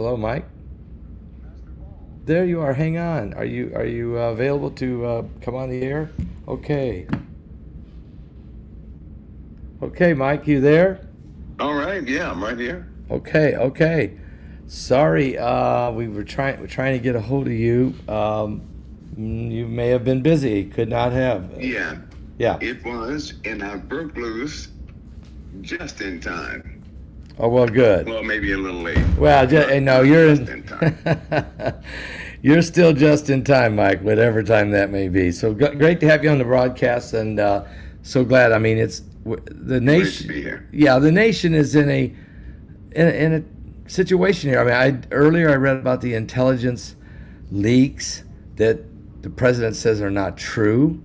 Hello, Mike. There you are. Hang on. Are you available to come on the air? Okay. Okay, Mike, you there? All right, yeah, I'm right here. Okay, okay. Sorry, we're trying to get a hold of you. You may have been busy. Could not have. Yeah, Yeah. it was, and I broke loose just in time. Oh well, good. Well, maybe a little late, Well, but no, you're just in. in time. You're still just in time, Mike. Whatever time that may be. So great to have you on the broadcast, and so glad. I mean, the Great to nation. be here. Yeah, the nation is in a situation here. I mean, earlier I read about the intelligence leaks that the president says are not true.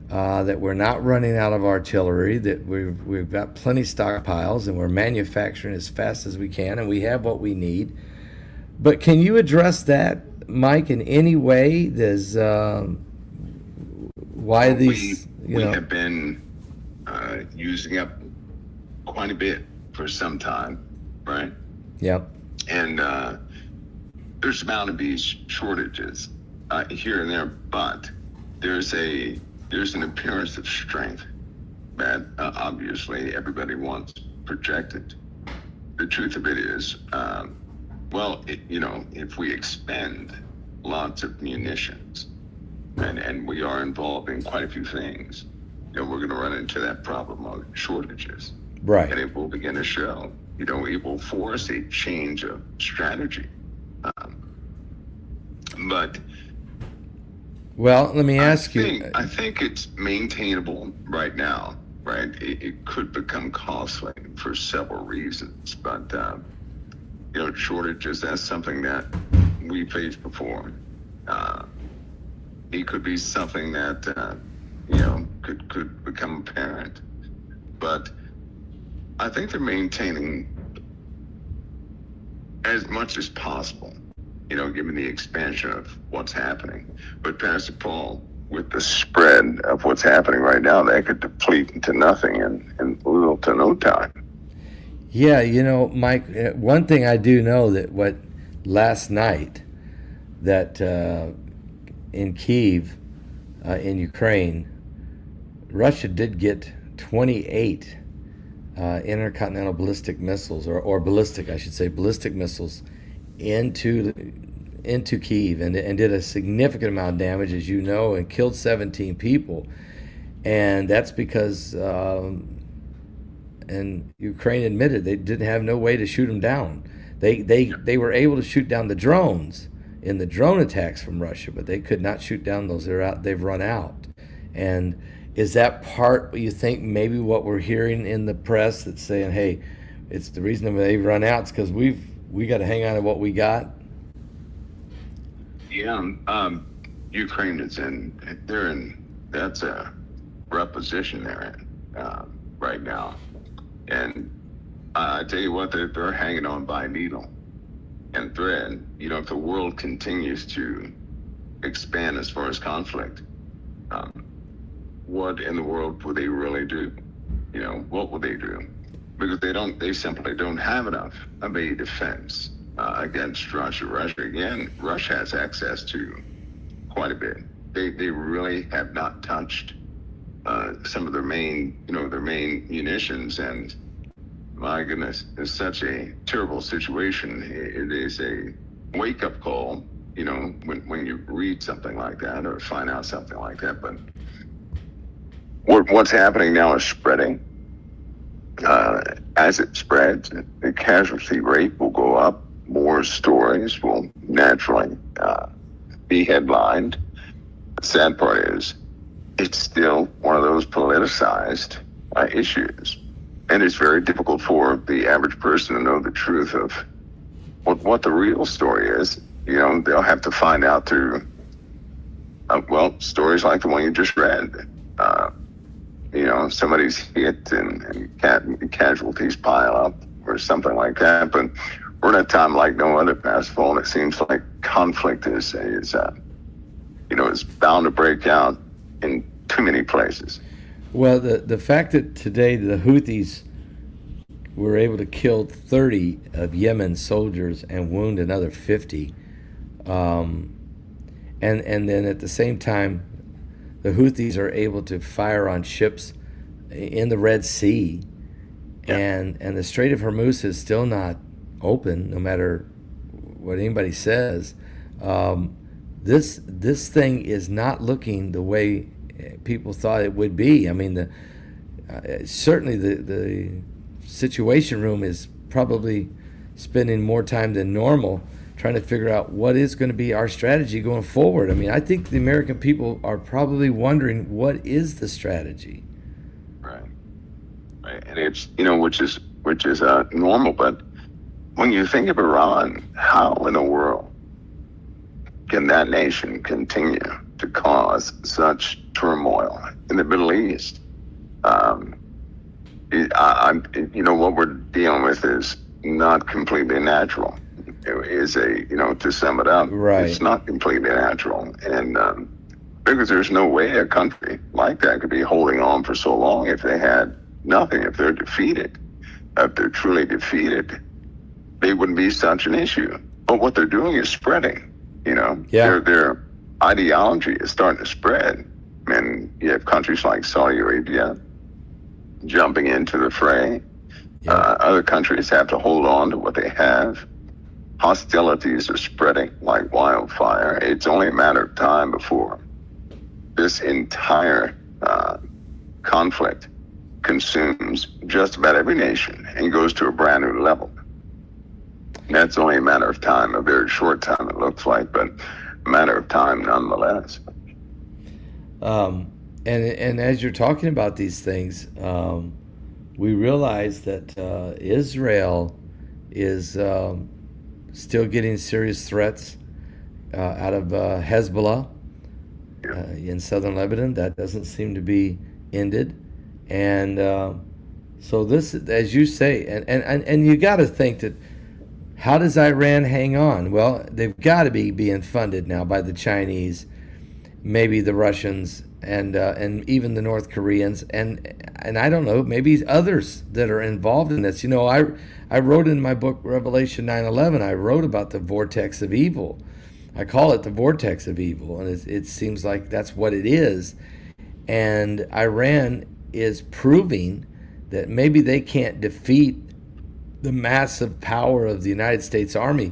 That we're not running out of artillery, that we've got plenty stockpiles, and we're manufacturing as fast as we can, and we have what we need. But can you address that, Mike, in any way? There's why Well, these, we have been using up quite a bit for some time, right? yeah, And there's bound to be shortages here and there, but there's an appearance of strength that obviously everybody wants projected. The truth of it is, if we expend lots of munitions, and we are involved in quite a few things, we're going to run into that problem of shortages, and right. it will begin to show. It will force a change of strategy. But Well, let me ask you. I think it's maintainable right now, right? It could become costly for several reasons, but shortages, that's something that we faced before. It could be something that could become apparent, but I think they're maintaining as much as possible, given the expansion of what's happening. But Pastor Paul, with the spread of what's happening right now, that could deplete into nothing in little to no time. Yeah, Mike, one thing I do know that last night that in Kyiv, in Ukraine, Russia did get 28 intercontinental ballistic missiles, or ballistic, I should say, ballistic missiles into Kyiv, and did a significant amount of damage, as you know, and killed 17 people. And that's because, and Ukraine admitted they didn't have no way to shoot them down. They were able to shoot down the drones in the drone attacks from Russia, but they could not shoot down those. They've run out. And is that part, you think, maybe what we're hearing in the press that's saying, hey, it's the reason they've run out is because we got to hang on to what we got? Yeah, Ukraine that's a rough position they're in right now. And I tell you what, they're hanging on by a needle and thread. If the world continues to expand as far as conflict, what in the world would they really do? What would they do? Because they simply don't have enough of a defense against Russia. Russia has access to quite a bit. They really have not touched some of their main munitions, and my goodness, it's such a terrible situation. It is a wake-up call, when you read something like that or find out something like that. But what's happening now is spreading. As it spreads, the casualty rate will go up. More stories will naturally be headlined. The sad part is, it's still one of those politicized issues. And it's very difficult for the average person to know the truth of what the real story is. They'll have to find out through, stories like the one you just read. Somebody's hit and casualties pile up or something like that. But we're in a time like no other, Pastor Paul, and it seems like conflict is bound to break out in too many places. Well, the fact that today the Houthis were able to kill 30 of Yemen's soldiers and wound another 50. And then at the same time, the Houthis are able to fire on ships in the Red Sea, and the Strait of Hormuz is still not open, no matter what anybody says. This thing is not looking the way people thought it would be. I mean, certainly the Situation Room is probably spending more time than normal trying to figure out what is going to be our strategy going forward. I mean, I think the American people are probably wondering, what is the strategy? Right. And it's, which is normal. But when you think of Iran, how in the world can that nation continue to cause such turmoil in the Middle East? What we're dealing with is not completely natural. To sum it up, right. It's not completely natural. And because there's no way a country like that could be holding on for so long if they had nothing, if they're defeated. If they're truly defeated, they wouldn't be such an issue. But what they're doing is spreading, Their ideology is starting to spread. And you have countries like Saudi Arabia jumping into the fray. Yeah. Other countries have to hold on to what they have. Hostilities are spreading like wildfire. It's only a matter of time before this entire conflict consumes just about every nation and goes to a brand new level. That's only a matter of time, a very short time it looks like, but a matter of time nonetheless. And as you're talking about these things, we realize that Israel is still getting serious threats out of Hezbollah in southern Lebanon. That doesn't seem to be ended. And so this, as you say, and you got to think that, how does Iran hang on? Well, they've got to be being funded now by the Chinese, maybe the Russians, and even the North Koreans, and I don't know, maybe others that are involved in this. I wrote in my book Revelation 9/11. I wrote about the vortex of evil. I call it the vortex of evil, and it seems like that's what it is. And Iran is proving that maybe they can't defeat the massive power of the United States Army,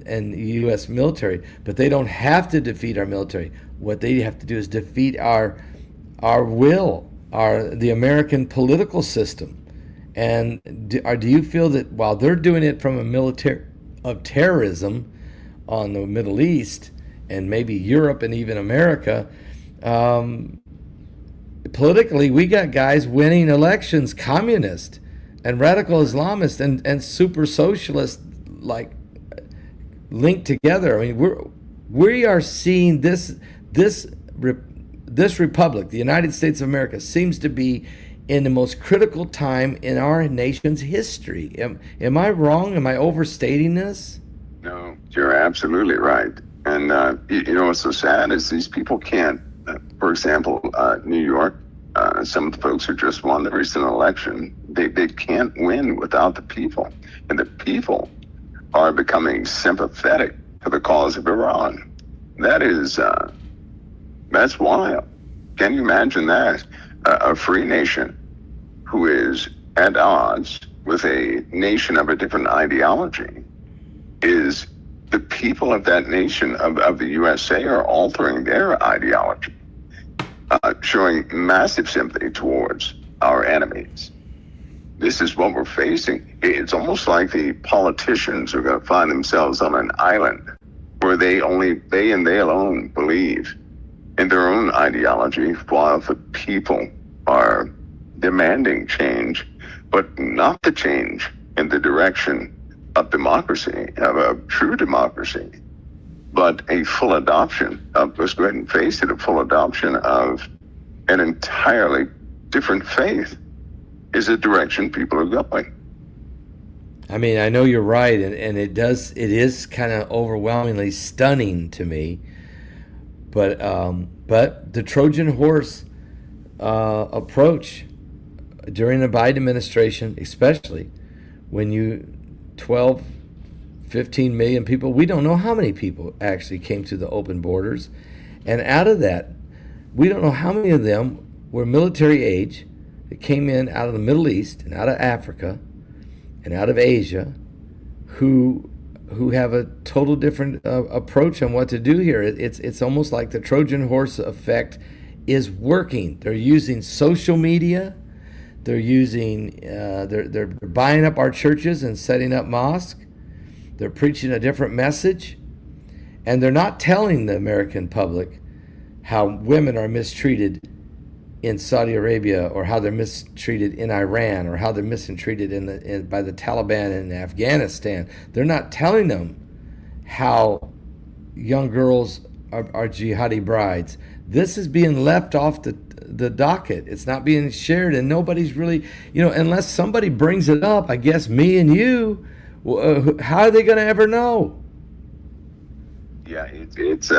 and the U.S. military, but they don't have to defeat our military. What they have to do is defeat our will, the American political system. And do you feel that while they're doing it from a military of terrorism on the Middle East and maybe Europe and even America, politically we got guys winning elections, communist and radical Islamist and super socialist, like, linked together. I mean, we are seeing this republic, the United States of America, seems to be in the most critical time in our nation's history. Am I wrong? Am I overstating this? No, you're absolutely right. And what's so sad is these people can't. For example, New York, some of the folks who just won the recent election, they can't win without the people, and the people are becoming sympathetic to the cause of Iran. That's wild. Can you imagine that? A free nation who is at odds with a nation of a different ideology, is the people of that nation, of the USA, are altering their ideology, showing massive sympathy towards our enemies. This is what we're facing. It's almost like the politicians are going to find themselves on an island where they and they alone believe in their own ideology, while the people are demanding change, but not the change in the direction of democracy, of a true democracy, but a full adoption of, let's go ahead and face it, a full adoption of an entirely different faith is the direction people are going. I mean, I know you're right, and it is kind of overwhelmingly stunning to me. But the Trojan horse approach during the Biden administration, especially when you 12, 15 million people, we don't know how many people actually came through the open borders. And out of that, we don't know how many of them were military age that came in out of the Middle East and out of Africa and out of Asia who have a total different approach on what to do here. It's almost like the Trojan horse effect is working. They're using social media. They're using they're buying up our churches and setting up mosques. They're preaching a different message, and they're not telling the American public how women are mistreated in Saudi Arabia, or how they're mistreated in Iran, or how they're mistreated by the Taliban in Afghanistan. They're not telling them how young girls are jihadi brides. This is being left off the docket. It's not being shared, and nobody's really, unless somebody brings it up, I guess me and you, how are they going to ever know? Yeah, it's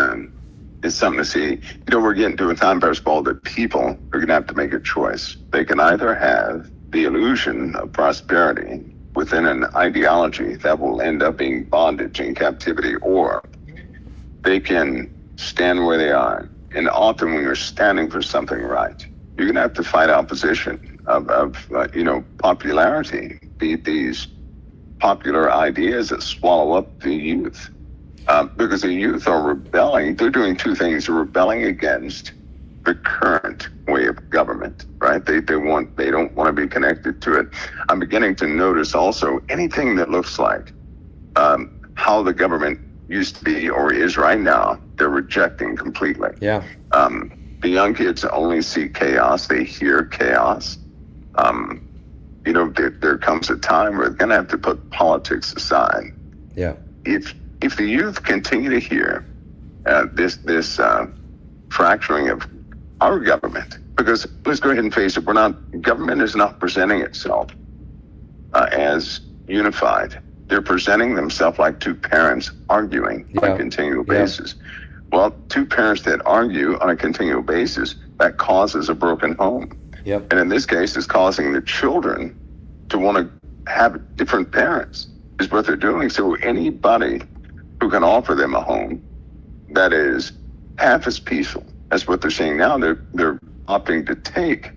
something to see. We're getting to a time, first of all, that people are going to have to make a choice. They can either have the illusion of prosperity within an ideology that will end up being bondage and captivity, or they can stand where they are. And often when you're standing for something right, you're going to have to fight opposition of popularity, be it these popular ideas that swallow up the youth. Because the youth are rebelling. They're doing two things. They're rebelling against the current way of government, right? They don't want to be connected to it. I'm beginning to notice also anything that looks like how the government used to be or is right now, they're rejecting completely. Yeah. The young kids only see chaos. They hear chaos. There comes a time where they're going to have to put politics aside. Yeah. If the youth continue to hear this fracturing of our government, because let's go ahead and face it, government is not presenting itself as unified. They're presenting themselves like two parents arguing on a continual basis. Well, two parents that argue on a continual basis, that causes a broken home. Yep. And in this case, it's causing the children to want to have different parents, is what they're doing. So anybody who can offer them a home that is half as peaceful as what they're seeing now, they're opting to take.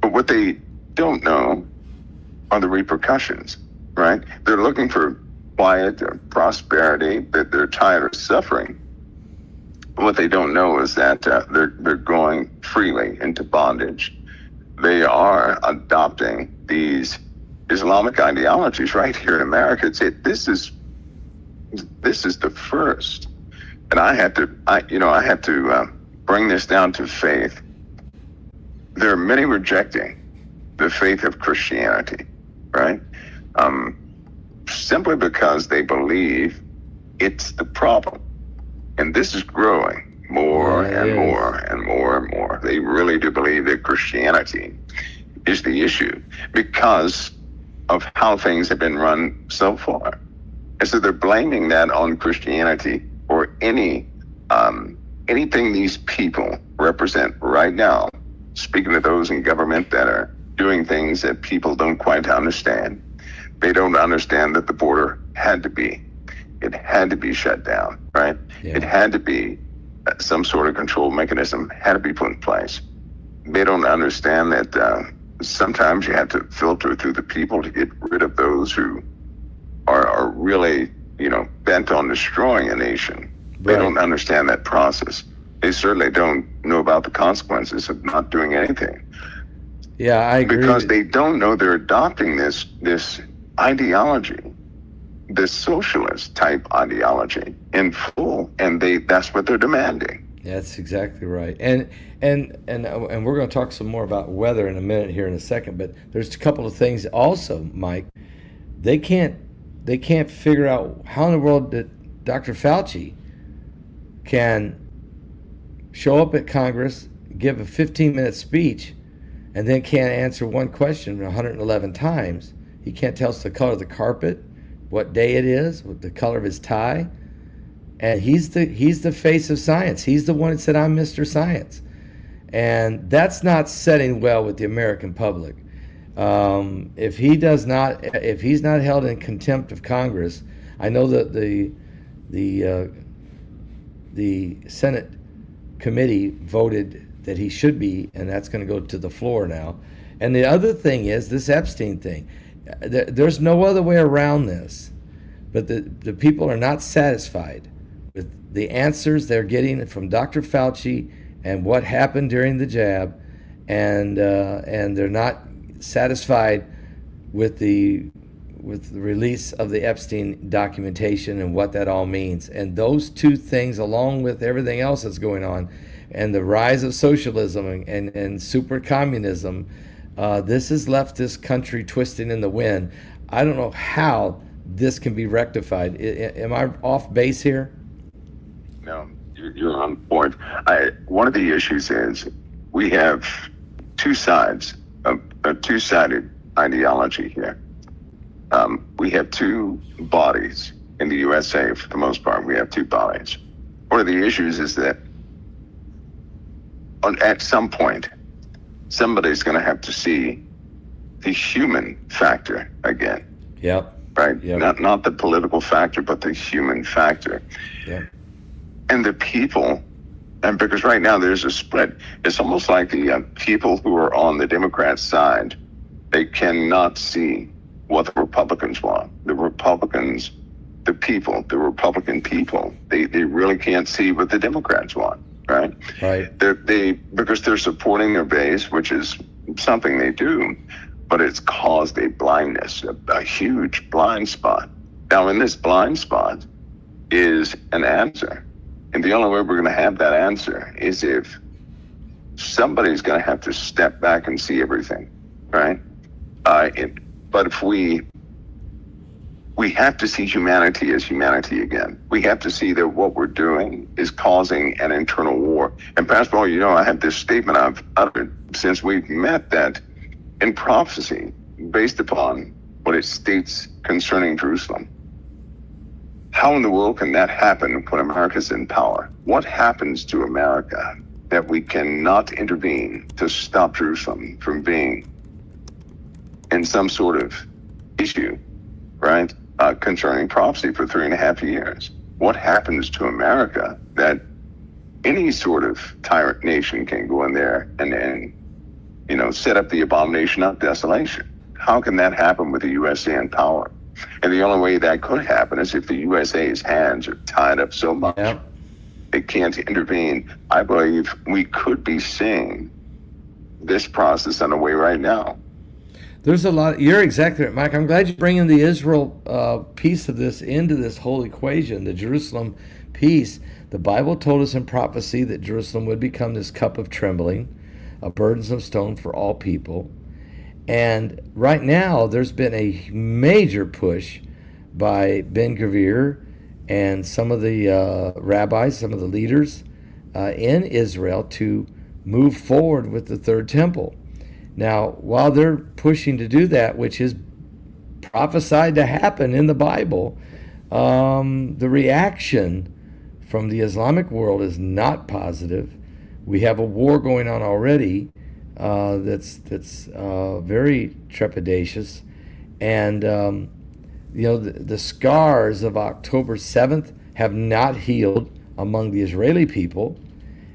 But what they don't know are the repercussions, right? They're looking for quiet or prosperity, that they're tired of suffering. What they don't know is that they're going freely into bondage. They are adopting these Islamic ideologies right here in America. This is the first, and I have to bring this down to faith. There are many rejecting the faith of Christianity, right? Simply because they believe it's the problem, and this is growing more and more and more and more. They really do believe that Christianity is the issue because of how things have been run so far. And so they're blaming that on Christianity or anything these people represent right now, speaking to those in government that are doing things that people don't quite understand. They don't understand that the border had to be shut down, right? Yeah. It had to be some sort of control mechanism had to be put in place. They don't understand that sometimes you have to filter through the people to get rid of those who are really, bent on destroying a nation. Right. They don't understand that process. They certainly don't know about the consequences of not doing anything. Yeah, I agree. Because they don't know they're adopting this ideology, this socialist type ideology in full, and that's what they're demanding. That's exactly right. And we're going to talk some more about weather in a minute here in a second, but there's a couple of things also, Mike. They can't figure out how in the world that Dr. Fauci can show up at Congress, give a 15-minute speech, and then can't answer one question 111 times. He can't tell us the color of the carpet, what day it is, what the color of his tie. And he's the face of science. He's the one that said, "I'm Mr. Science." And that's not setting well with the American public. If he's not held in contempt of Congress, I know that the Senate committee voted that he should be, and that's going to go to the floor now. And the other thing is this Epstein thing. There's no other way around this, but the people are not satisfied with the answers they're getting from Dr. Fauci and what happened during the jab, and they're not satisfied with the release of the Epstein documentation and what that all means. And those two things, along with everything else that's going on, and the rise of socialism and super communism, this has left this country twisting in the wind. I don't know how this can be rectified. Am I off base here? No, you're on point. One of the issues is we have two sides of a two-sided ideology here. We have two bodies in the USA. For the most part, we have two bodies. One of the issues is that at some point, somebody's going to have to see the human factor again. Yep. Right? Yep. Not the political factor, but the human factor. Yep. And the people, and because right now there's a split. It's almost like the people who are on the Democrat side, they cannot see what the Republicans want. The Republicans, the Republican people, they really can't see what the Democrats want. Right. Because they're supporting their base, which is something they do, but it's caused a blindness, a huge blind spot. Now, in this blind spot is an answer, and the only way we're going to have that answer is if somebody's going to have to step back and see everything, right? But if we have to see humanity as humanity again. We have to see that what we're doing is causing an internal war. And Pastor Paul, I have this statement I've uttered since we've met, that in prophecy, based upon what it states concerning Jerusalem, how in the world can that happen when America's in power? What happens to America that we cannot intervene to stop Jerusalem from being in some sort of issue, right? Concerning prophecy for 3.5 years. What happens to America that any sort of tyrant nation can go in there and set up the abomination of desolation? How can that happen with the USA in power? And the only way that could happen is if the USA's hands are tied up so much they can't intervene. I believe we could be seeing this process underway right now. There's a lot. You're exactly right, Mike. I'm glad you're bringing the Israel piece of this into this whole equation, the Jerusalem piece. The Bible told us in prophecy that Jerusalem would become this cup of trembling, a burdensome stone for all people. And right now, there's been a major push by Ben Gvir and some of the rabbis, some of the leaders in Israel to move forward with the third temple. Now, while they're pushing to do that, which is prophesied to happen in the Bible, the reaction from the Islamic world is not positive. We have a war going on already that's very trepidatious, and the scars of October 7th have not healed among the Israeli people,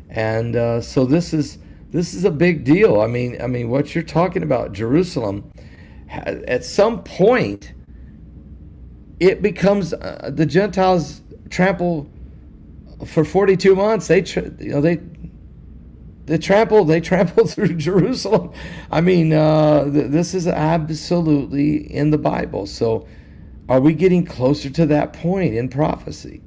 and so this is a big deal. I mean, what you're talking about, Jerusalem, at some point, it becomes the Gentiles trample for 42 months. They trample through Jerusalem. I mean, this is absolutely in the Bible. So, are we getting closer to that point in prophecy?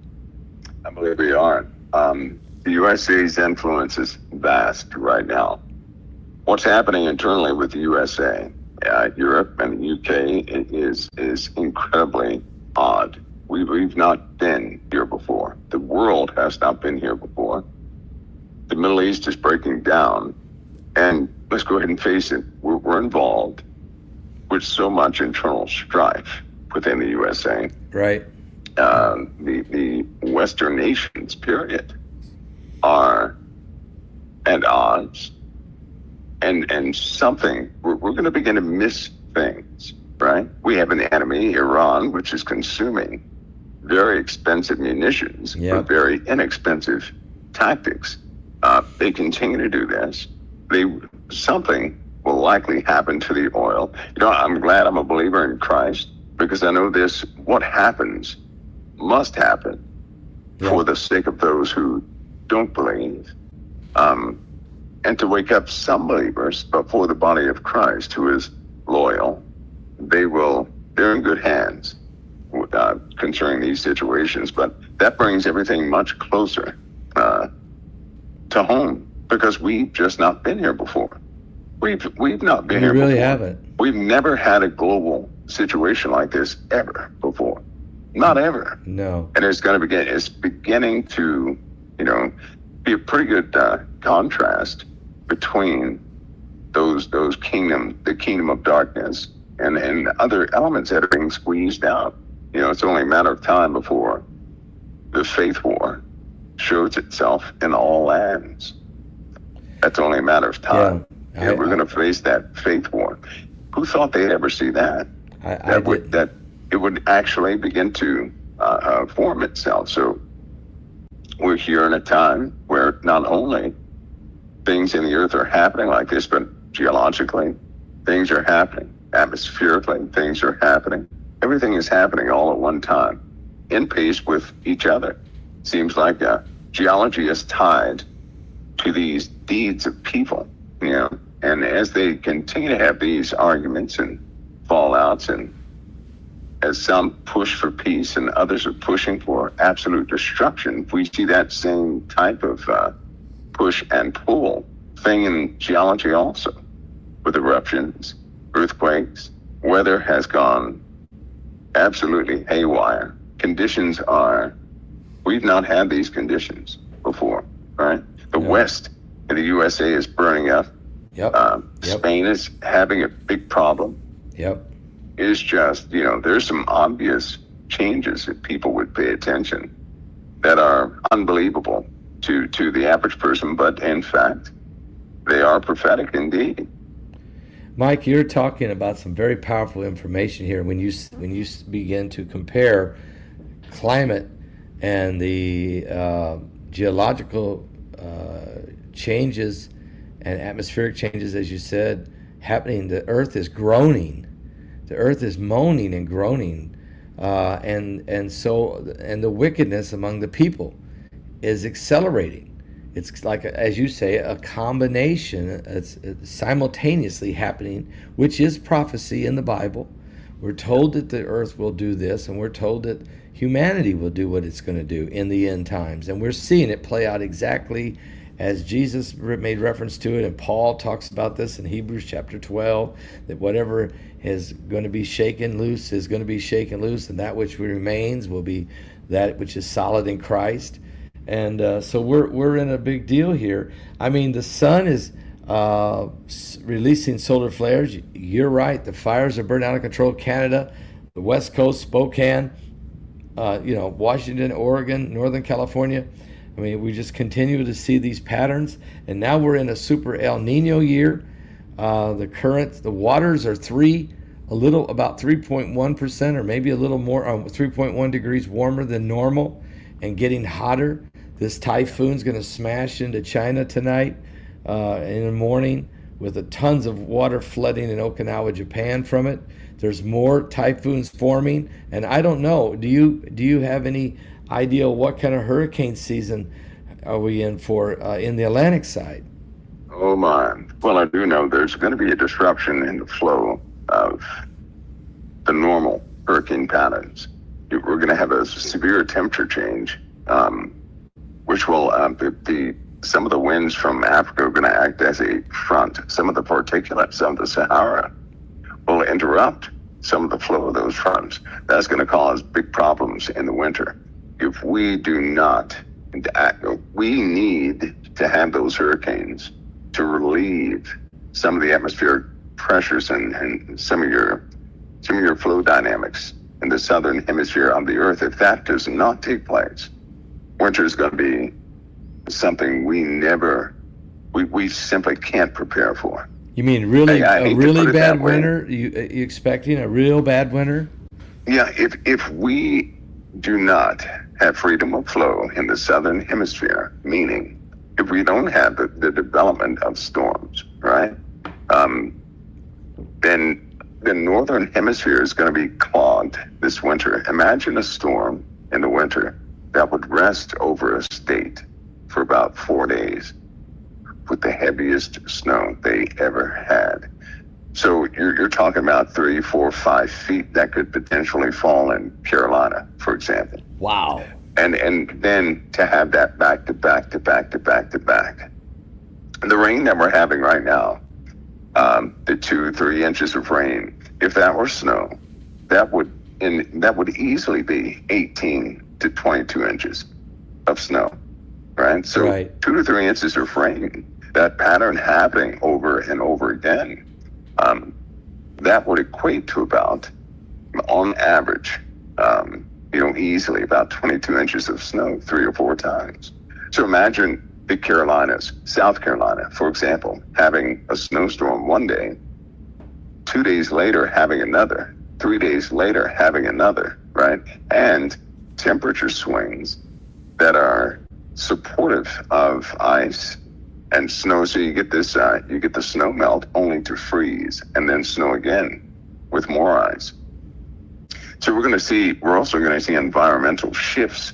I believe we are. The USA's influence is vast right now. What's happening internally with the USA, Europe, and the UK is incredibly odd. We've not been here before. The world has not been here before. The Middle East is breaking down, and let's go ahead and face it, we're involved with so much internal strife within the USA. Right. The Western nations, period, are at odds and something, we're going to begin to miss things, right? We have an enemy, Iran, which is consuming very expensive munitions with very inexpensive tactics. They continue to do this. Something will likely happen to the oil. I'm glad I'm a believer in Christ, because I know this, what happens must happen for the sake of those who don't believe. And to wake up some believers before the body of Christ who is loyal, they're in good hands concerning these situations. But that brings everything much closer to home, because we've just not been here before. We've not been here before. We really haven't. We've never had a global situation like this ever before. Not ever. No. And it's beginning to, be a pretty good contrast between the kingdom of darkness and other elements that are being squeezed out. It's only a matter of time before the faith war shows itself in all lands. That's only a matter of time. We're going to face that faith war. Who thought they'd ever see that? That it would actually begin to form itself. So we're here in a time where not only things in the earth are happening like this, but geologically, things are happening. Atmospherically, things are happening. Everything is happening all at one time, in pace with each other. Seems like geology is tied to these deeds of people, and as they continue to have these arguments and fallouts, and as some push for peace and others are pushing for absolute destruction, we see that same type of push and pull thing in geology also, with eruptions, earthquakes. Weather has gone absolutely haywire. We've not had these conditions before, right? The West in the USA is burning up. Spain is having a big problem. It's just, there's some obvious changes that people would pay attention that are unbelievable to the average person, but in fact, they are prophetic indeed. Mike, you're talking about some very powerful information here when you begin to compare climate and the geological changes and atmospheric changes, as you said, happening. The earth is groaning. The earth is moaning and groaning, and the wickedness among the people is accelerating. It's like, as you say, a combination. It's simultaneously happening, which is prophecy in the Bible. We're told that the earth will do this, and we're told that humanity will do what it's going to do in the end times. And we're seeing it play out exactly as Jesus made reference to it, and Paul talks about this in Hebrews chapter 12, that whatever is going to be shaken loose is going to be shaken loose, and that which remains will be that which is solid in Christ. And so we're in a big deal here. I mean, the sun is releasing solar flares. You're right. The fires are burning out of control. Canada, the West Coast, Spokane, Washington, Oregon, Northern California. I mean, we just continue to see these patterns. And now we're in a super El Nino year. The waters are about 3.1%, or maybe a little more, 3.1 degrees warmer than normal, and getting hotter. This typhoon's going to smash into China tonight in the morning, with tons of water flooding in Okinawa, Japan from it. There's more typhoons forming, and I don't know. Do you have any idea what kind of hurricane season are we in for in the Atlantic side? Oh my! Well, I do know there's going to be a disruption in the flow of the normal hurricane patterns. We're going to have a severe temperature change, which will some of the winds from Africa are going to act as a front. Some of the particulates of the Sahara will interrupt some of the flow of those fronts. That's going to cause big problems in the winter. If we do not act, we need to have those hurricanes to relieve some of the atmospheric pressures and some of your flow dynamics in the southern hemisphere of the earth. If that does not take place, winter is going to be something we simply can't prepare for. You mean really I a hate to really put it bad that way. winter? You expecting a real bad winter? Yeah, if we do not have freedom of flow in the southern hemisphere, meaning if we don't have the development of storms, right? Then the northern hemisphere is going to be clogged this winter. Imagine a storm in the winter that would rest over a state for about 4 days with the heaviest snow they ever had. So you're talking about 3, 4, 5 feet that could potentially fall in Carolina, for example. Wow. And then to have that back to back to back to back to back. The rain that we're having right now, the 2-3 inches of rain, if that were snow, that would easily be 18 to 22 inches of snow, right? So Right. 2 to 3 inches of rain, that pattern happening over and over again, that would equate to about, on average, easily about 22 inches of snow 3 or 4 times. So imagine the Carolinas, South Carolina, for example, having a snowstorm one day, 2 days later having another, 3 days later having another, right? And temperature swings that are supportive of ice and snow. So you get this, you get the snow melt only to freeze and then snow again with more ice. So we're also going to see environmental shifts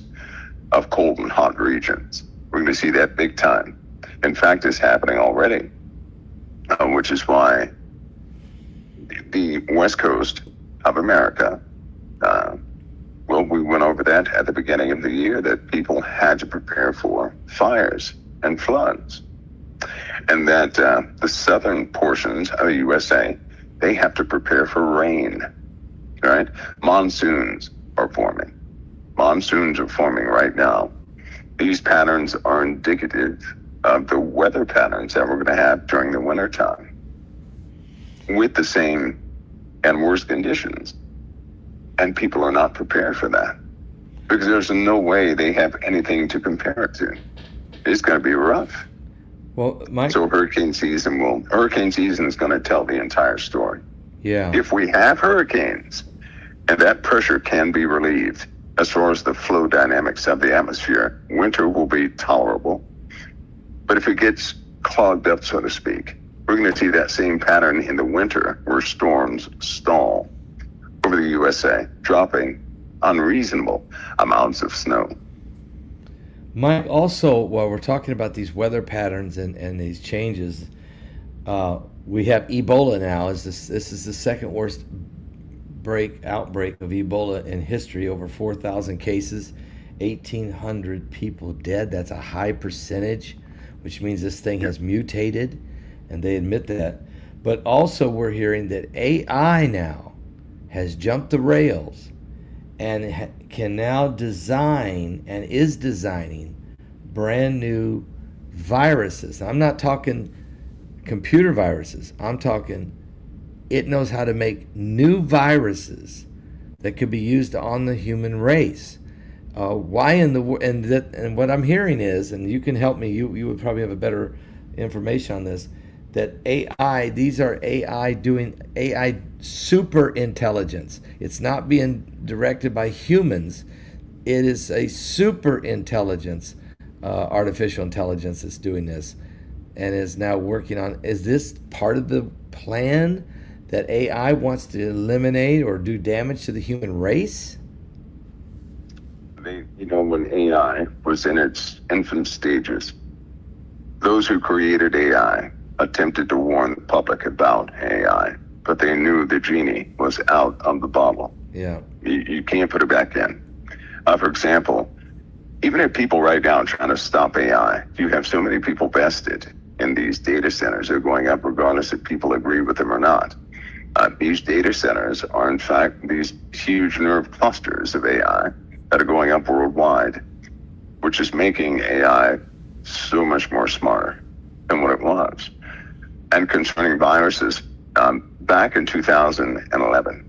of cold and hot regions. We're going to see that big time. In fact, it's happening already, which is why the West Coast of America, we went over that at the beginning of the year, that people had to prepare for fires and floods. And that the southern portions of the USA, they have to prepare for rain, right? Monsoons are forming. Monsoons are forming right now. These patterns are indicative of the weather patterns that we're going to have during the winter time, with the same and worse conditions. And people are not prepared for that because there's no way they have anything to compare it to. It's going to be rough. Well, Mike. So hurricane season is going to tell the entire story. Yeah. If we have hurricanes and that pressure can be relieved, as far as the flow dynamics of the atmosphere, winter will be tolerable. But if it gets clogged up, so to speak, we're going to see that same pattern in the winter where storms stall over the USA, dropping unreasonable amounts of snow. Mike, also, while we're talking about these weather patterns and these changes, we have Ebola now. This is the second worst outbreak of Ebola in history. Over 4,000 cases, 1,800 people dead. That's a high percentage, which means this thing has mutated, and they admit that. But also we're hearing that AI now has jumped the rails and can now design and is designing brand new viruses. Now, I'm not talking computer viruses. I'm talking it knows how to make new viruses that could be used on the human race. Why in the and what I'm hearing is, and you can help me. You would probably have a better information on this. That AI, these are AI doing AI super intelligence. It's not being directed by humans. It is a super intelligence, artificial intelligence that's doing this, and is now working on. Is this part of the plan that AI wants to eliminate or do damage to the human race? When AI was in its infant stages, those who created AI attempted to warn the public about AI, but they knew the genie was out of the bottle. Yeah. You can't put it back in. For example, even if people right now are trying to stop AI, you have so many people vested in these data centers that are going up regardless if people agree with them or not. These data centers are in fact these huge nerve clusters of AI that are going up worldwide, which is making AI so much more smarter than what it was. And concerning viruses, back in 2011,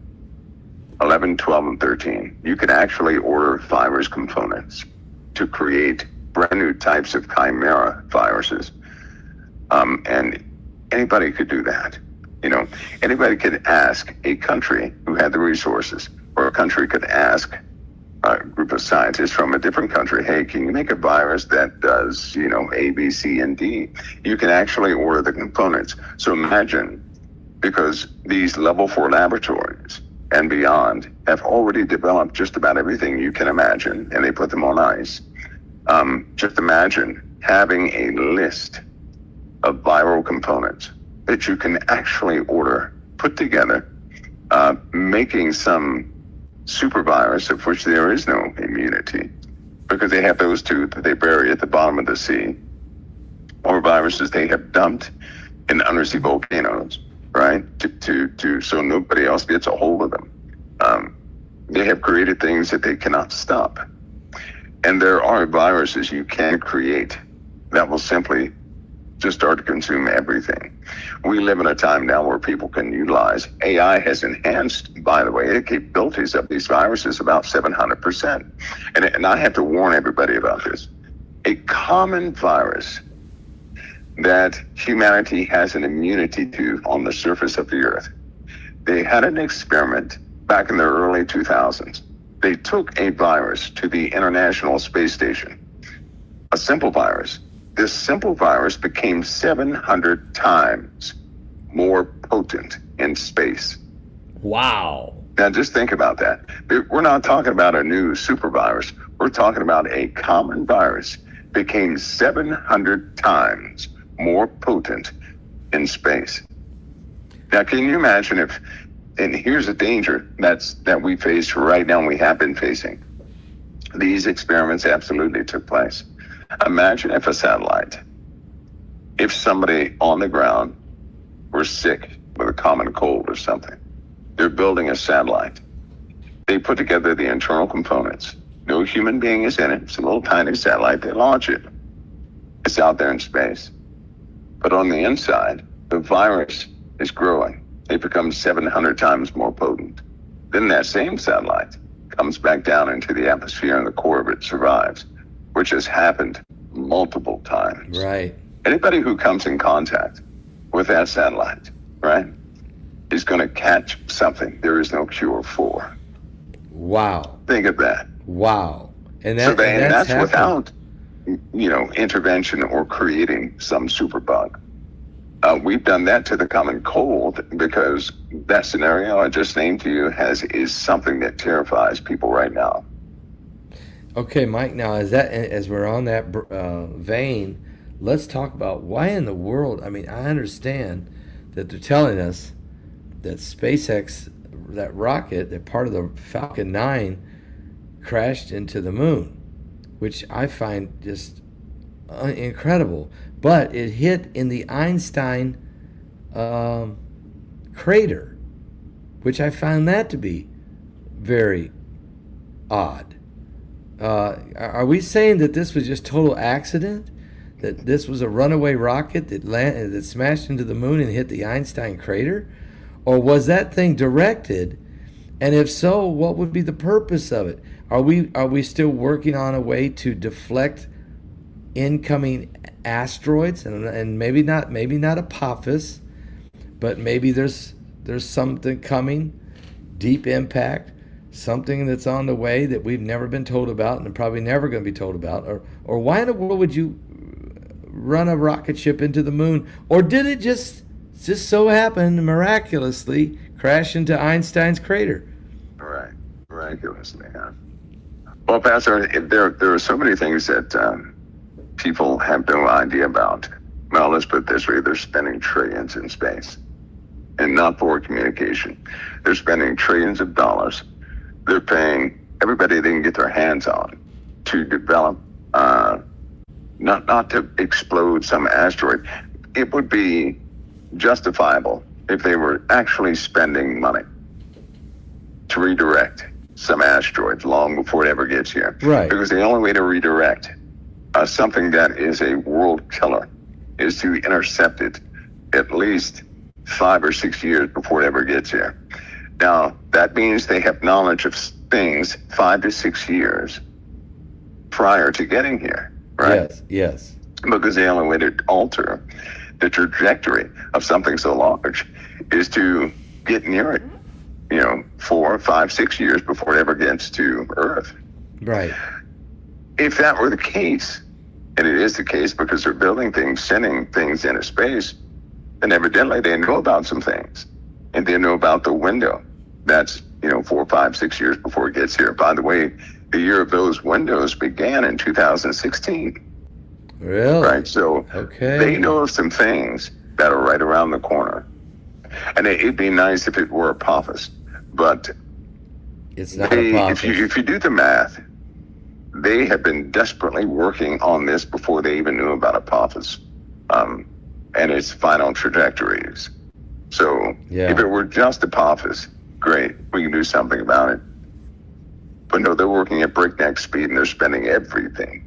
11, 12, and 13, you could actually order virus components to create brand new types of chimera viruses. And Anybody could do that. You know, anybody could ask a country who had the resources, or a country could ask a group of scientists from a different country, hey, can you make a virus that does, you know, A, B, C, and D? You can actually order the components. So imagine, because these level 4 laboratories and beyond have already developed just about everything you can imagine, and they put them on ice. Just imagine having a list of viral components that you can actually order, put together, making some super virus of which there is no immunity, because they have those two that they bury at the bottom of the sea, or viruses they have dumped in undersea volcanoes, right? So nobody else gets a hold of them. They have created things that they cannot stop. And there are viruses you can create that will simply just start to consume everything. We live in a time now where people can utilize AI. Has enhanced, by the way, the capabilities of these viruses about 700%. And I have to warn everybody about this. A common virus that humanity has an immunity to on the surface of the earth. They had an experiment back in the early 2000s. They took a virus to the International Space Station, a simple virus. This simple virus became 700 times more potent in space. Wow. Now just think about that. We're not talking about a new super virus. We're talking about a common virus became 700 times more potent in space. Now, can you imagine if, and here's a danger that we face right now and we have been facing. These experiments absolutely took place. Imagine if a satellite, if somebody on the ground were sick with a common cold or something, they're building a satellite. They put together the internal components. No human being is in it. It's a little tiny satellite. They launch it. It's out there in space. But on the inside, the virus is growing. It becomes 700 times more potent. Then that same satellite comes back down into the atmosphere and the core of it survives, which has happened multiple times. Right. Anybody who comes in contact with that satellite, right, is going to catch something there is no cure for. Wow. Think of that. Wow. And that's without, you know, intervention or creating some super bug. We've done that to the common cold because that scenario I just named to you is something that terrifies people right now. Okay, Mike, now as we're on that vein, let's talk about why in the world, I mean, I understand that they're telling us that SpaceX, that rocket, that part of the Falcon 9 crashed into the moon, which I find just incredible. But it hit in the Einstein crater, which I found that to be very odd. Are we saying that this was just total accident? That this was a runaway rocket that smashed into the moon and hit the Einstein crater? Or was that thing directed? And if so, what would be the purpose of it? Are we still working on a way to deflect incoming asteroids and maybe not Apophis, but maybe there's something coming, deep impact, something that's on the way that we've never been told about and probably never going to be told about, or why in the world would you run a rocket ship into the moon? Or did it just so happen miraculously crash into Einstein's crater? Right, miraculously, huh? Well, Pastor, there are so many things that people have no idea about. Well, let's put it this way. They're spending trillions in space, and not for communication. They're spending trillions of dollars. They're paying everybody they can get their hands on to develop, not to explode some asteroid. It would be justifiable if they were actually spending money to redirect some asteroids long before it ever gets here. Right. Because the only way to redirect something that is a world killer is to intercept it at least 5 or 6 years before it ever gets here. Now, that means they have knowledge of things 5 to 6 years prior to getting here, right? Yes. Because the only way to alter the trajectory of something so large is to get near it, 4, 5, 6 years before it ever gets to Earth. Right. If that were the case, and it is the case because they're building things, sending things into space, then evidently they know about some things. And they know about the window. That's, 4, 5, 6 years before it gets here. By the way, the year of those windows began in 2016. Really? Right? So they know of some things that are right around the corner. And it'd be nice if it were Apophis. But it's not Apophis. If you do the math, they have been desperately working on this before they even knew about Apophis and its final trajectories. So if it were just Apophis, great, we can do something about it. But no, they're working at breakneck speed and they're spending everything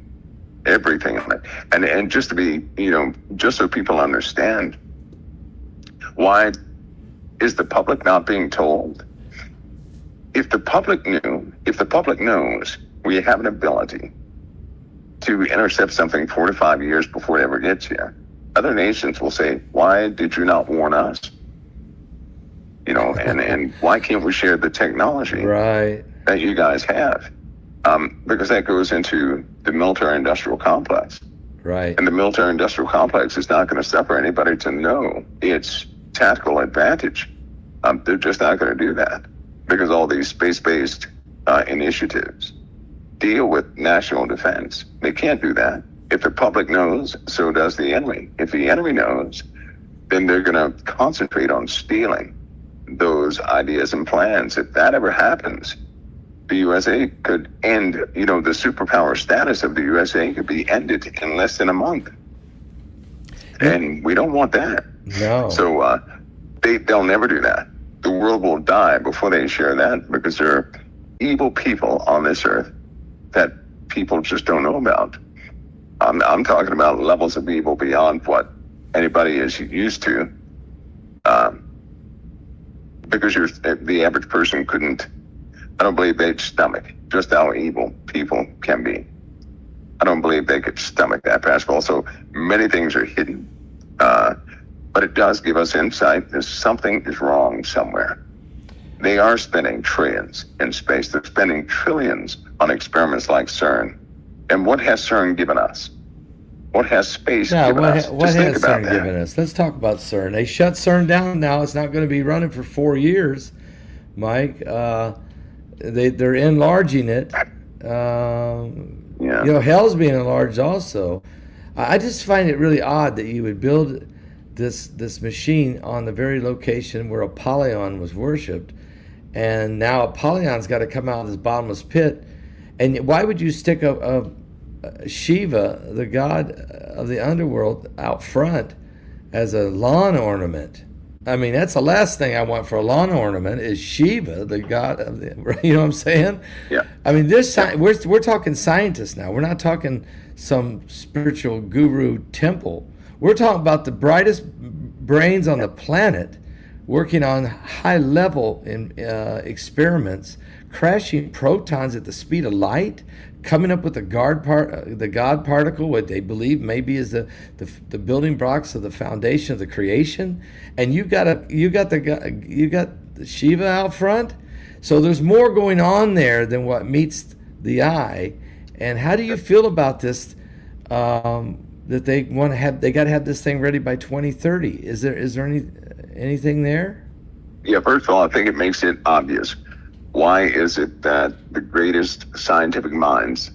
on it. And just to be, just so people understand, why is the public not being told? If the public knows we have an ability to intercept something 4 to 5 years before it ever gets here, other nations will say, why did you not warn us? And why can't we share the technology that you guys have? Because that goes into the military-industrial complex. Right. And the military-industrial complex is not going to suffer anybody to know its tactical advantage. They're just not going to do that because all these space-based initiatives deal with national defense. They can't do that. If the public knows, so does the enemy. If the enemy knows, then they're going to concentrate on stealing those ideas and plans. If that ever happens, the USA could end, the superpower status of the USA could be ended in less than a month. And we don't want that. No. So they'll never do that. The world will die before they share that because there are evil people on this earth that people just don't know about. I'm talking about levels of evil beyond what anybody is used to. Because the average person couldn't, I don't believe they'd stomach just how evil people can be. I don't believe they could stomach that past. Also, many things are hidden. But it does give us insight that something is wrong somewhere. They are spending trillions in space. They're spending trillions on experiments like CERN. And what has CERN given us? What has space given us? What has CERN given us? Let's talk about CERN. They shut CERN down now. It's not going to be running for 4 years, Mike. They're enlarging it. Hell's being enlarged also. I just find it really odd that you would build this machine on the very location where Apollyon was worshipped, and now Apollyon's got to come out of this bottomless pit. And why would you stick a Shiva, the god of the underworld, out front as a lawn ornament? I mean, that's the last thing I want for a lawn ornament is Shiva, the god of the, you know what I'm saying? Yeah. I mean, we're talking scientists now. We're not talking some spiritual guru temple. We're talking about the brightest brains on the planet working on high-level experiments, crashing protons at the speed of light, coming up with the God particle, what they believe maybe is the building blocks of the foundation of the creation, and you got Shiva out front. So there's more going on there than what meets the eye. And how do you feel about this? That they got to have this thing ready by 2030. Is there anything there? Yeah, first of all, I think it makes it obvious. Why is it that the greatest scientific minds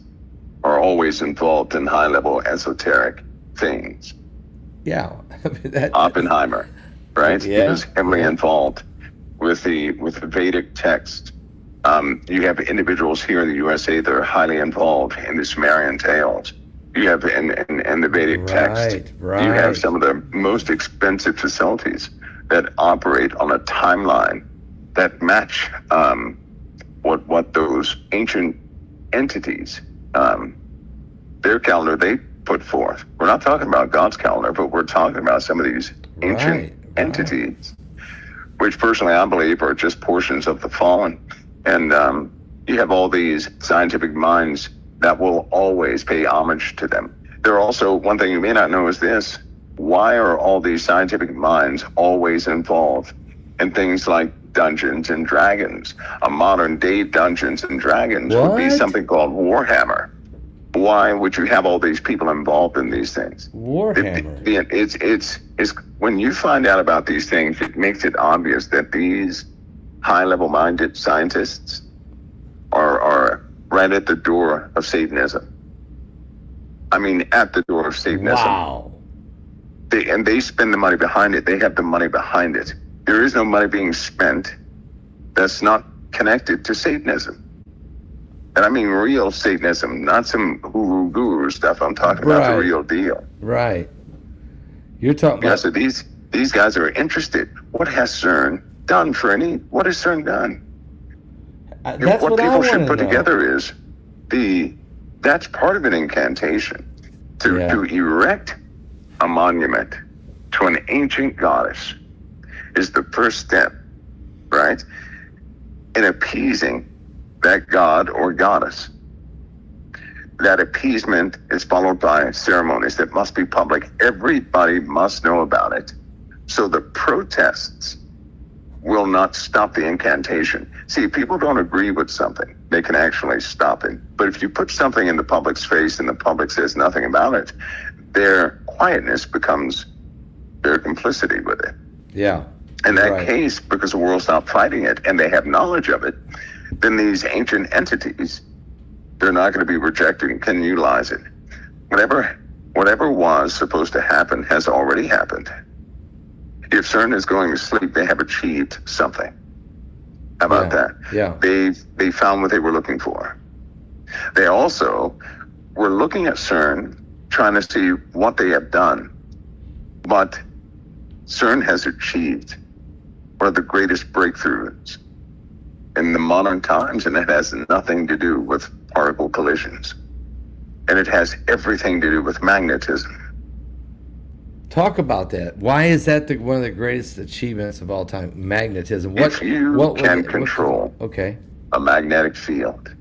are always involved in high-level esoteric things? Yeah. Oppenheimer, right? Yeah. He was heavily involved with the Vedic text. You have individuals here in the USA that are highly involved in the Sumerian tales. You have in the Vedic text. Right. You have some of the most expensive facilities that operate on a timeline that match what those ancient entities, their calendar they put forth. We're not talking about God's calendar, but we're talking about some of these ancient entities, which personally I believe are just portions of the fallen. And you have all these scientific minds that will always pay homage to them. There are also, one thing you may not know is this, why are all these scientific minds always involved in things like Dungeons and Dragons? A modern day Dungeons and Dragons would be What? something called Warhammer. Why would you have all these people involved in these things? Warhammer. It's when you find out about these things, it makes it obvious that these high-level minded scientists are right at the door of Satanism. I mean, at the door of Satanism. Wow. They spend the money behind it. They have the money behind it. There is no money being spent that's not connected to Satanism. And I mean real Satanism, not some guru stuff. I'm talking about the real deal. Right. You're talking Yeah, about... so these guys are interested. What has CERN done for what has CERN done? That's what what I people want should to put know. together is that's part of an incantation to erect a monument to an ancient goddess is the first step, right? In appeasing that god or goddess. That appeasement is followed by ceremonies that must be public. Everybody must know about it. So the protests will not stop the incantation. See, if people don't agree with something, they can actually stop it. But if you put something in the public's face and the public says nothing about it, their quietness becomes their complicity with it. Yeah. In that case, because the world's not fighting it and they have knowledge of it, then these ancient entities, they're not going to be rejected and can utilize it. Whatever was supposed to happen has already happened. If CERN is going to sleep, they have achieved something. How about that? Yeah. They found what they were looking for. They also were looking at CERN, trying to see what they have done. But CERN has achieved one of the greatest breakthroughs in the modern times, and it has nothing to do with particle collisions. And it has everything to do with magnetism. Talk about that. Why is that one of the greatest achievements of all time? Magnetism. If you can control a magnetic field,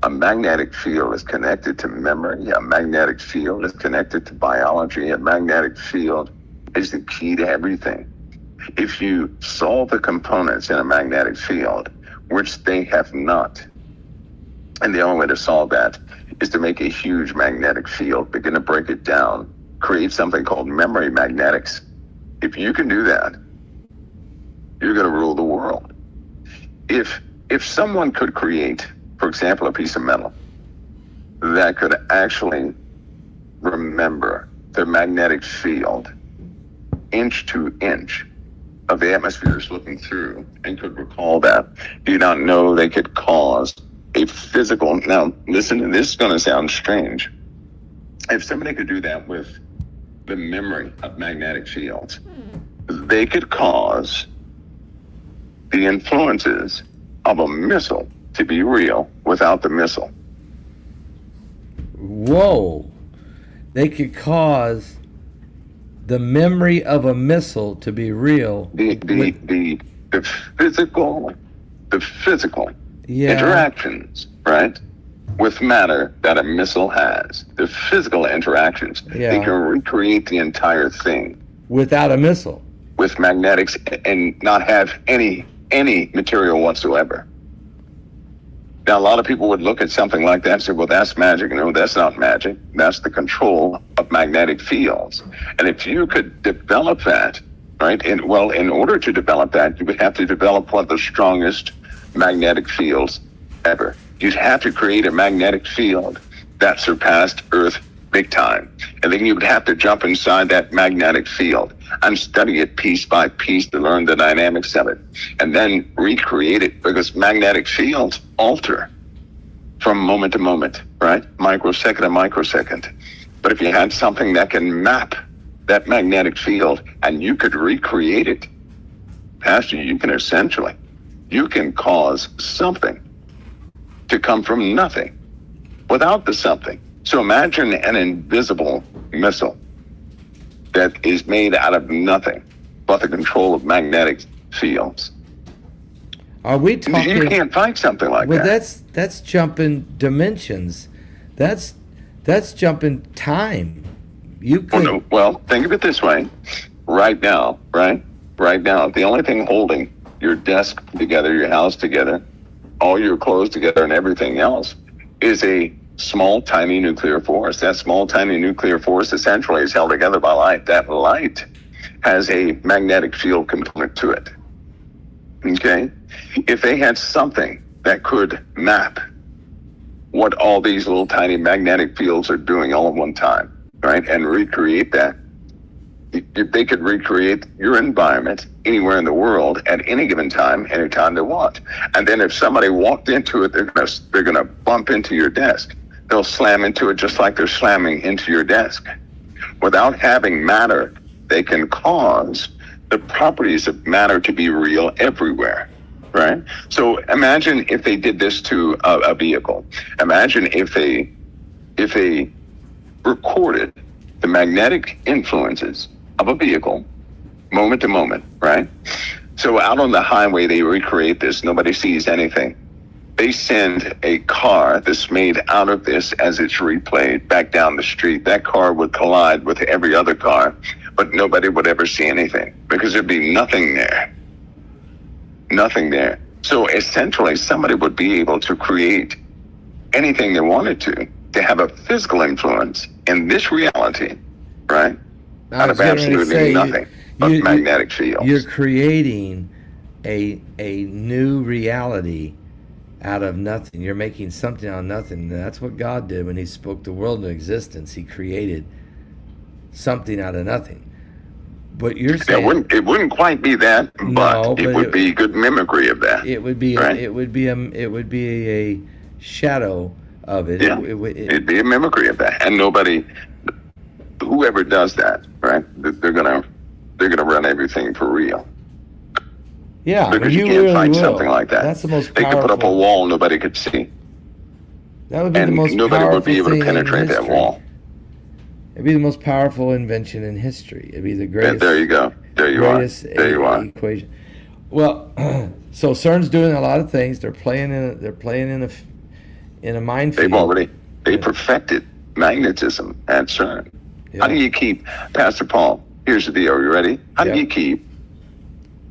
a magnetic field is connected to memory, a magnetic field is connected to biology, a magnetic field is the key to everything. If you solve the components in a magnetic field, which they have not, and the only way to solve that is to make a huge magnetic field, begin to break it down, create something called memory magnetics. If you can do that, you're going to rule the world. If someone could create, for example, a piece of metal that could actually remember the magnetic field inch to inch of the atmosphere is looking through and could recall that, do you not know they could cause a physical... Now, listen, this is going to sound strange. If somebody could do that with the memory of magnetic fields, they could cause the influences of a missile to be real without the missile. Whoa. They could cause the memory of a missile to be real. The physical interactions, right, with matter that a missile has. The physical interactions. They can recreate the entire thing without a missile, with magnetics, and not have any material whatsoever. Now, a lot of people would look at something like that and say, well, that's magic. No, that's not magic. That's the control of magnetic fields. And if you could develop that, right, in order to develop that, you would have to develop one of the strongest magnetic fields ever. You'd have to create a magnetic field that surpassed Earth big time. And then you would have to jump inside that magnetic field and study it piece by piece to learn the dynamics of it, and then recreate it, because magnetic fields alter from moment to moment, right? Microsecond to microsecond. But if you had something that can map that magnetic field and you could recreate it, Pastor, you can cause something to come from nothing without the something. So imagine an invisible missile that is made out of nothing but the control of magnetic fields. Are we talking? You can't find something like that. Well, that's jumping dimensions. That's jumping time. You Well, could. no, well, think of it this way. Right now, the only thing holding your desk together, your house together, all your clothes together and everything else is a small, tiny nuclear force. That small, tiny nuclear force essentially is held together by light. That light has a magnetic field component to it. Okay? If they had something that could map what all these little tiny magnetic fields are doing all at one time, right, and recreate that, if they could recreate your environment anywhere in the world at any given time, anytime they want. And then if somebody walked into it, they're gonna bump into your desk. They'll slam into it just like they're slamming into your desk. Without having matter, they can cause the properties of matter to be real everywhere, right? So imagine if they did this to a vehicle. Imagine if they recorded the magnetic influences of a vehicle moment to moment, right? So out on the highway, they recreate this. Nobody sees anything. They send a car that's made out of this as it's replayed back down the street. That car would collide with every other car, but nobody would ever see anything because there'd be nothing there. Nothing there. So essentially, somebody would be able to create anything they wanted to have a physical influence in this reality, right? Out of absolutely nothing but magnetic fields. You're creating a new reality out of nothing. You're making something out of nothing. And that's what God did when he spoke the world into existence. He created something out of nothing. But you're saying it wouldn't quite be that, but it would be good mimicry of that. It would be right? it would be a shadow of it. Yeah, it'd be a mimicry of that. And whoever does that, right? They're gonna run everything for real. Yeah, because you can't find something like that. That's the most powerful. They could put up a wall nobody could see. That would be the most nobody powerful would be able to penetrate that wall. It'd be the most powerful invention in history. It'd be the greatest. There you go. There you are. There you are. Equation. Well, so CERN's doing a lot of things. They're playing in a minefield. They perfected magnetism at CERN. Yeah. How do you keep, Pastor Paul? Here's the deal. Are you ready? How do you keep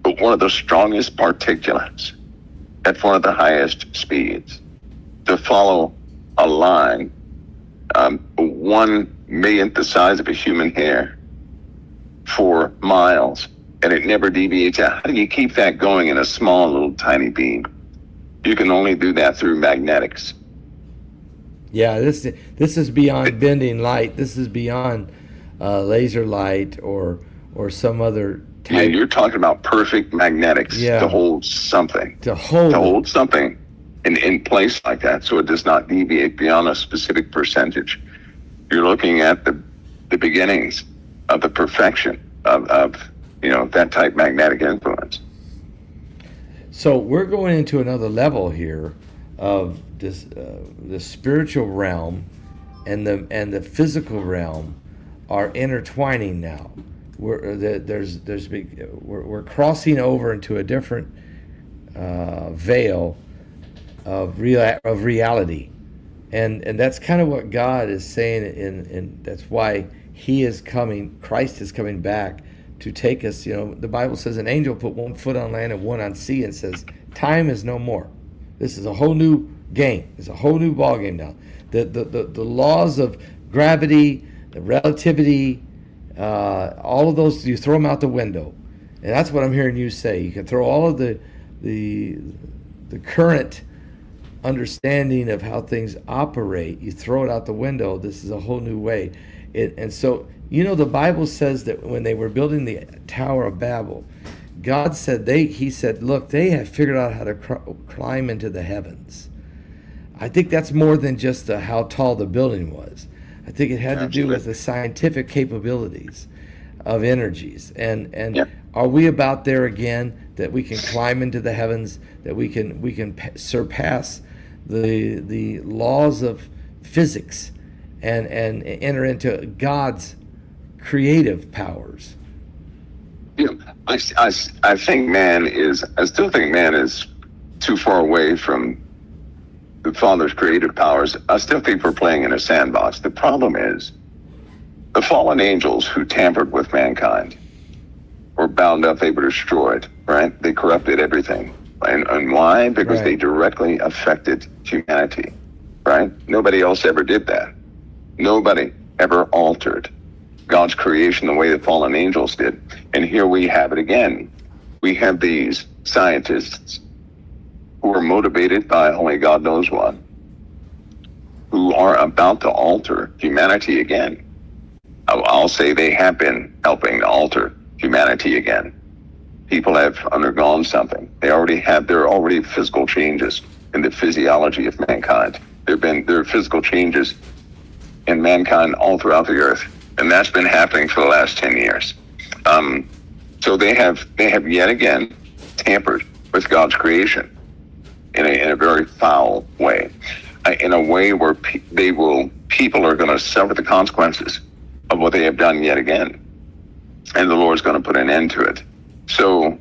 one of the strongest particulates at one of the highest speeds to follow a line 1/1,000,000th the size of a human hair for miles, and it never deviates out? How do you keep that going in a small little tiny beam? You can only do that through magnetics. Yeah, this is beyond bending light. This is beyond laser light or some other type. Yeah, you're talking about perfect magnetics to hold something. To hold something in place like that, so it does not deviate beyond a specific percentage. You're looking at the beginnings of the perfection of that type magnetic influence. So we're going into another level here of this, the spiritual realm and the physical realm are intertwining now. We're crossing over into a different veil of reality, and that's kind of what God is saying, and that's why Christ is coming back to take us. The Bible says an angel put one foot on land and one on sea, and says time is no more. This is a whole new game. It's a whole new ball game now. The laws of gravity, the relativity, all of those, you throw them out the window. And that's what I'm hearing you say. You can throw all of the current understanding of how things operate, you throw it out the window. This is a whole new way. And so, the Bible says that when they were building the Tower of Babel, God said, he said, look, they have figured out how to climb into the heavens. I think that's more than just how tall the building was. I think it had to do with the scientific capabilities of energies. And are we about there again, that we can climb into the heavens, that we can surpass the laws of physics and enter into God's creative powers? I still think man is too far away from the Father's creative powers. I still think we're playing in a sandbox. The problem is The fallen angels who tampered with mankind were bound up, they were destroyed, right? They corrupted everything. And why? Because they directly affected humanity, right? Nobody else ever did that. Nobody ever altered God's creation the way the fallen angels did. And here we have it again. We have these scientists who are motivated by only God knows what, who are about to alter humanity again. I'll say they have been helping to alter humanity again. People have undergone something. There are already physical changes in the physiology of mankind. There are physical changes in mankind all throughout the earth, and that's been happening for the last 10 years. So they have yet again tampered with God's creation in a very foul way, in a way where people are going to suffer the consequences of what they have done yet again, and the Lord's going to put an end to it. So,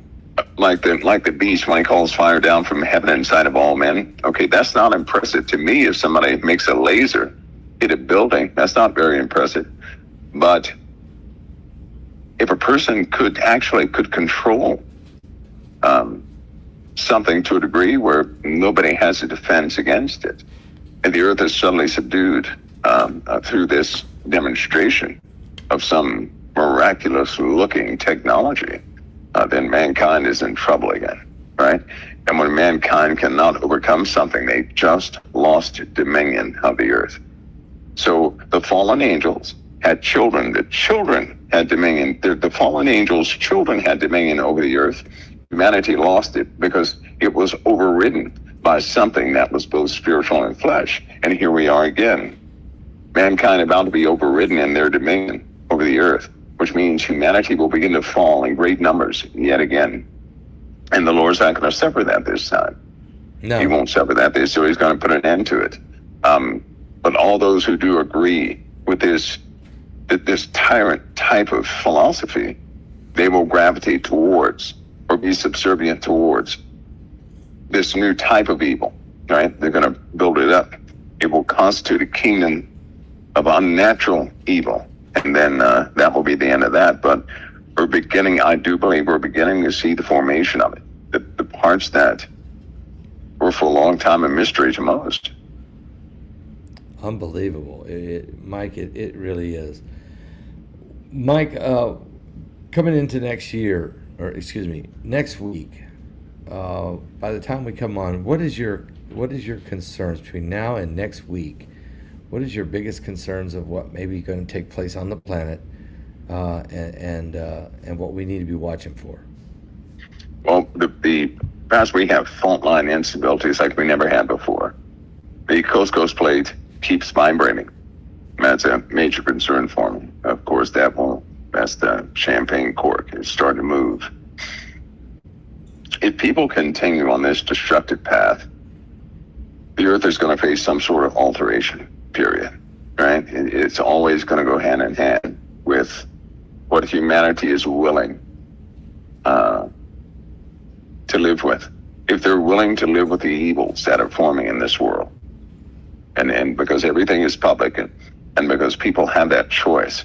like the beast when he calls fire down from heaven inside of all men. Okay, that's not impressive to me. If somebody makes a laser hit a building, that's not very impressive. But if a person could control something to a degree where nobody has a defense against it, and the earth is suddenly subdued through this demonstration of some miraculous looking technology, then mankind is in trouble again, right? And when mankind cannot overcome something, they just lost dominion of the earth. So the fallen angels had children. The children had dominion. The fallen angels' children had dominion over the earth. Humanity lost it because it was overridden by something that was both spiritual and flesh. And here we are again. Mankind about to be overridden in their dominion over the earth, which means humanity will begin to fall in great numbers yet again. And the Lord's not going to suffer that this time. No. He won't suffer that this, so he's going to put an end to it. But all those who do agree with this tyrant type of philosophy, they will gravitate towards or be subservient towards this new type of evil, right? They're going to build it up. It will constitute a kingdom of unnatural evil. And then that will be the end of that. But I do believe we're beginning to see the formation of it. The parts that were for a long time a mystery to most. Unbelievable. Mike, it really is. Mike, coming into next week, by the time we come on, what is your concerns between now and next week? What is your biggest concerns of what may be going to take place on the planet, and what we need to be watching for? Well, the past we have fault line instabilities like we never had before. The coast plate keeps vibrating. That's a major concern for me. Of course, that's the champagne cork. It's starting to move. If people continue on this destructive path, the earth is going to face some sort of alteration, period, right? It's always going to go hand in hand with what humanity is willing to live with. If they're willing to live with the evils that are forming in this world, and because everything is public, and because people have that choice,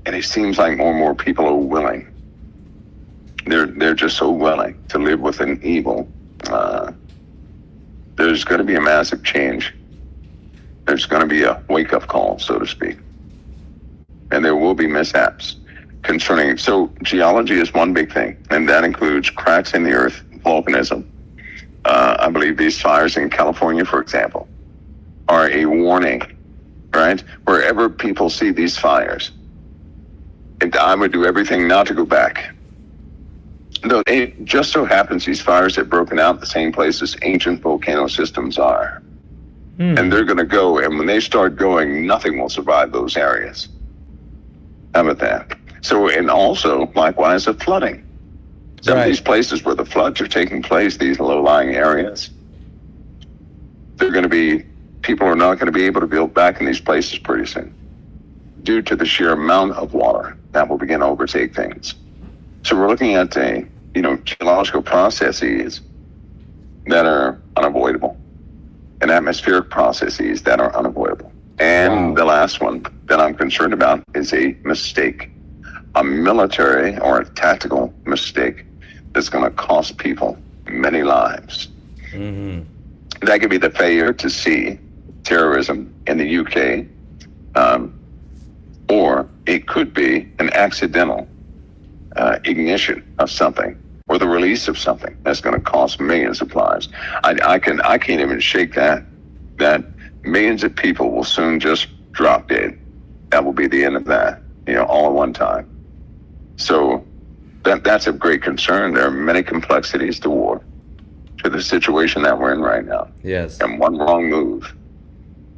and it seems like more and more people are willing. They're just so willing to live with an evil. There's going to be a massive change. There's going to be a wake-up call, so to speak. And there will be mishaps concerning. So geology is one big thing, and that includes cracks in the earth, volcanism. I believe these fires in California, for example, are a warning, right? Wherever people see these fires, and I would do everything not to go back. Though it just so happens these fires have broken out the same places ancient volcano systems are. And they're going to go, and when they start going, nothing will survive those areas. How about that? So, and also, likewise, the flooding. Some of these places where the floods are taking place, these low-lying areas, people are not going to be able to build back in these places pretty soon due to the sheer amount of water that will begin to overtake things. So we're looking at geological processes that are unavoidable and atmospheric processes that are unavoidable. And Wow. the last one that I'm concerned about is a mistake, a military or a tactical mistake that's going to cost people many lives. Mm-hmm. That could be the failure to see terrorism in the UK, or it could be an accidental ignition of something or the release of something that's going to cost millions of lives. I can't even shake that millions of people will soon just drop dead. That will be the end of that, all at one time. So that's of great concern. There are many complexities to war, to the situation that we're in right now. Yes. And one wrong move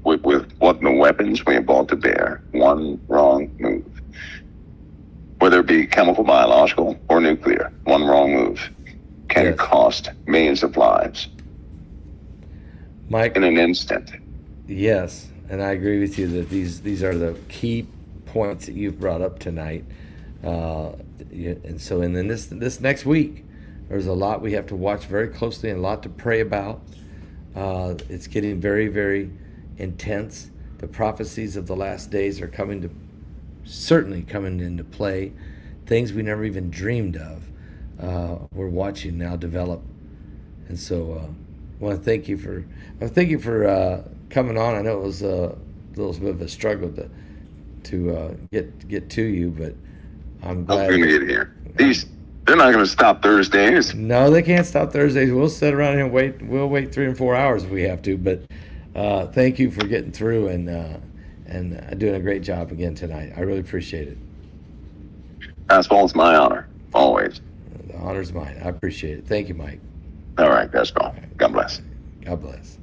with what the weapons we have brought to bear, one wrong move, whether it be chemical, biological, or nuclear, one wrong move can Yes. cost millions of lives Mike, in an instant. yes, and I agree with you that these are the key points that you've brought up tonight. And so, and then this next week, there's a lot we have to watch very closely and a lot to pray about. It's getting very, very intense. The prophecies of the last days are certainly coming into play. Things we never even dreamed of, we're watching now develop. And so, I want to thank you for coming on. I know it was a little bit of a struggle to get to you, but I'm glad. I'm going to get here. They're not going to stop Thursdays. No, they can't stop Thursdays. We'll sit around here and wait. We'll wait 3 and 4 hours if we have to. But thank you for getting through and doing a great job again tonight. I really appreciate it. As well as my honor, always. The honor's mine. I appreciate it. Thank you, Mike. All right, that's all. God bless. God bless.